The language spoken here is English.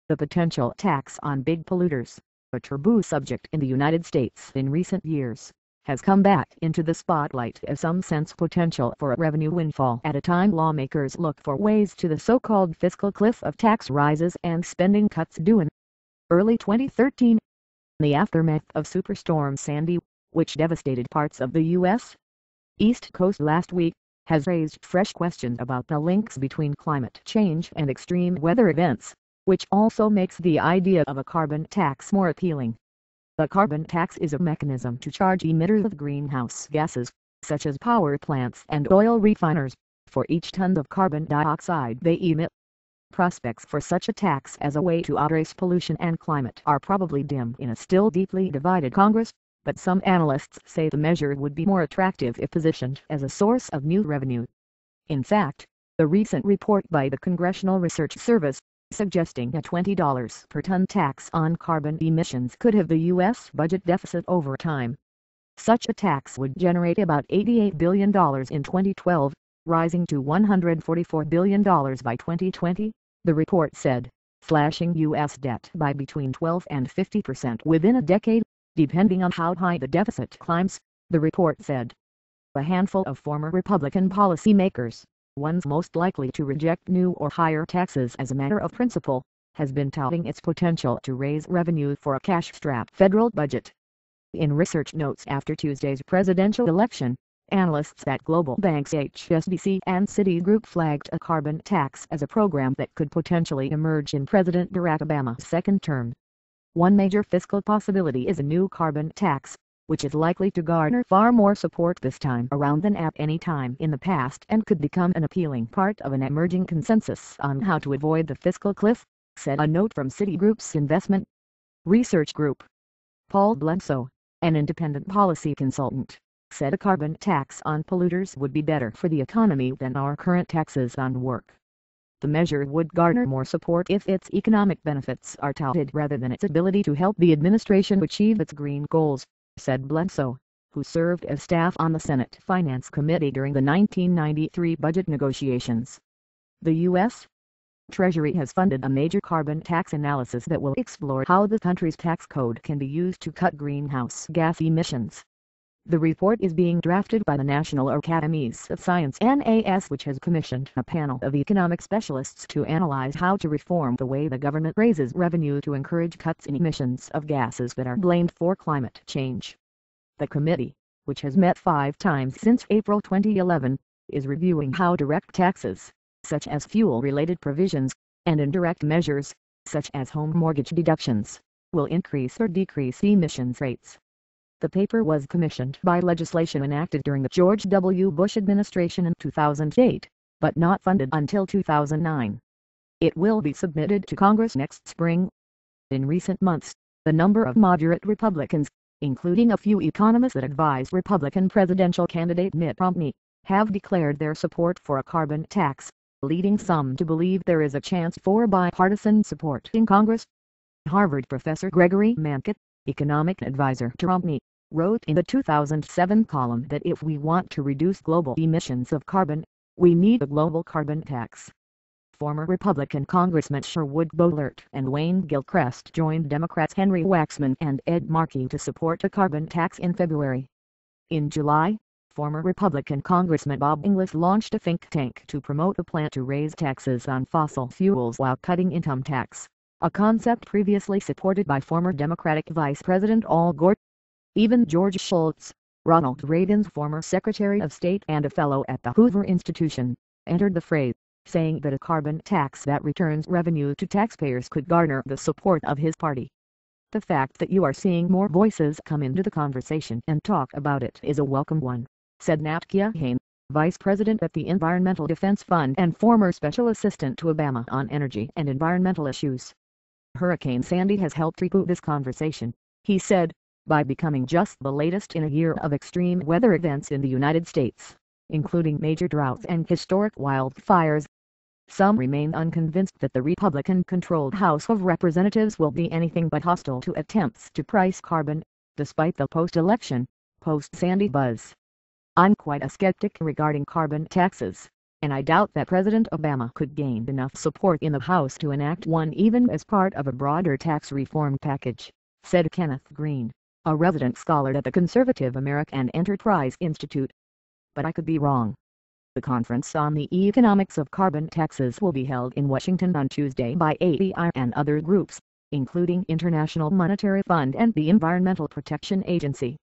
The potential tax on big polluters, a taboo subject in the United States in recent years, has come back into the spotlight as some sense potential for a revenue windfall at a time lawmakers look for ways to the so-called fiscal cliff of tax rises and spending cuts due in early 2013. The aftermath of Superstorm Sandy, which devastated parts of the U.S. East Coast last week, has raised fresh questions about the links between climate change and extreme weather events, which also makes the idea of a carbon tax more appealing. The carbon tax is a mechanism to charge emitters of greenhouse gases, such as power plants and oil refiners, for each ton of carbon dioxide they emit. Prospects for such a tax as a way to address pollution and climate are probably dim in a still deeply divided Congress, but some analysts say the measure would be more attractive if positioned as a source of new revenue. In fact, the recent report by the Congressional Research Service, suggesting a $20 per ton tax on carbon emissions could have the U.S. budget deficit over time. Such a tax would generate about $88 billion in 2012, rising to $144 billion by 2020, the report said, slashing U.S. debt by between 12 and 50% within a decade, depending on how high the deficit climbs, the report said. A handful of former Republican policymakers, ones most likely to reject new or higher taxes as a matter of principle, has been touting its potential to raise revenue for a cash-strapped federal budget. In research notes after Tuesday's presidential election, analysts at global banks HSBC and Citigroup flagged a carbon tax as a program that could potentially emerge in President Barack Obama's second term. One major fiscal possibility is a new carbon tax, which is likely to garner far more support this time around than at any time in the past and could become an appealing part of an emerging consensus on how to avoid the fiscal cliff, said a note from Citigroup's investment research group. Paul Bledsoe, an independent policy consultant, said a carbon tax on polluters would be better for the economy than our current taxes on work. The measure would garner more support if its economic benefits are touted rather than its ability to help the administration achieve its green goals, said Bledsoe, who served as staff on the Senate Finance Committee during the 1993 budget negotiations. The U.S. Treasury has funded a major carbon tax analysis that will explore how the country's tax code can be used to cut greenhouse gas emissions. The report is being drafted by the National Academies of Science (NAS), which has commissioned a panel of economic specialists to analyze how to reform the way the government raises revenue to encourage cuts in emissions of gases that are blamed for climate change. The committee, which has met 5 times since April 2011, is reviewing how direct taxes, such as fuel-related provisions, and indirect measures, such as home mortgage deductions, will increase or decrease emissions rates. The paper was commissioned by legislation enacted during the George W. Bush administration in 2008, but not funded until 2009. It will be submitted to Congress next spring. In recent months, the number of moderate Republicans, including a few economists that advise Republican presidential candidate Mitt Romney, have declared their support for a carbon tax, leading some to believe there is a chance for bipartisan support in Congress. Harvard professor Gregory Mankiw, economic advisor to Romney, wrote in the 2007 column that if we want to reduce global emissions of carbon, we need a global carbon tax. Former Republican Congressmen Sherwood Boehlert and Wayne Gilchrist joined Democrats Henry Waxman and Ed Markey to support a carbon tax in February. In July, former Republican Congressman Bob Inglis launched a think tank to promote a plan to raise taxes on fossil fuels while cutting income tax, a concept previously supported by former Democratic Vice President Al Gore. Even George Shultz, Ronald Reagan's former Secretary of State and a fellow at the Hoover Institution, entered the fray, saying that a carbon tax that returns revenue to taxpayers could garner the support of his party. The fact that you are seeing more voices come into the conversation and talk about it is a welcome one, said Nat Keohane, Vice President at the Environmental Defense Fund and former Special Assistant to Obama on energy and environmental issues. Hurricane Sandy has helped reboot this conversation, he said, by becoming just the latest in a year of extreme weather events in the United States, including major droughts and historic wildfires. Some remain unconvinced that the Republican-controlled House of Representatives will be anything but hostile to attempts to price carbon, despite the post-election, post-Sandy buzz. I'm quite a skeptic regarding carbon taxes, and I doubt that President Obama could gain enough support in the House to enact one even as part of a broader tax reform package, said Kenneth Green, a resident scholar at the conservative American Enterprise Institute. But I could be wrong. The Conference on the Economics of Carbon Taxes will be held in Washington on Tuesday by AEI and other groups, including International Monetary Fund and the Environmental Protection Agency.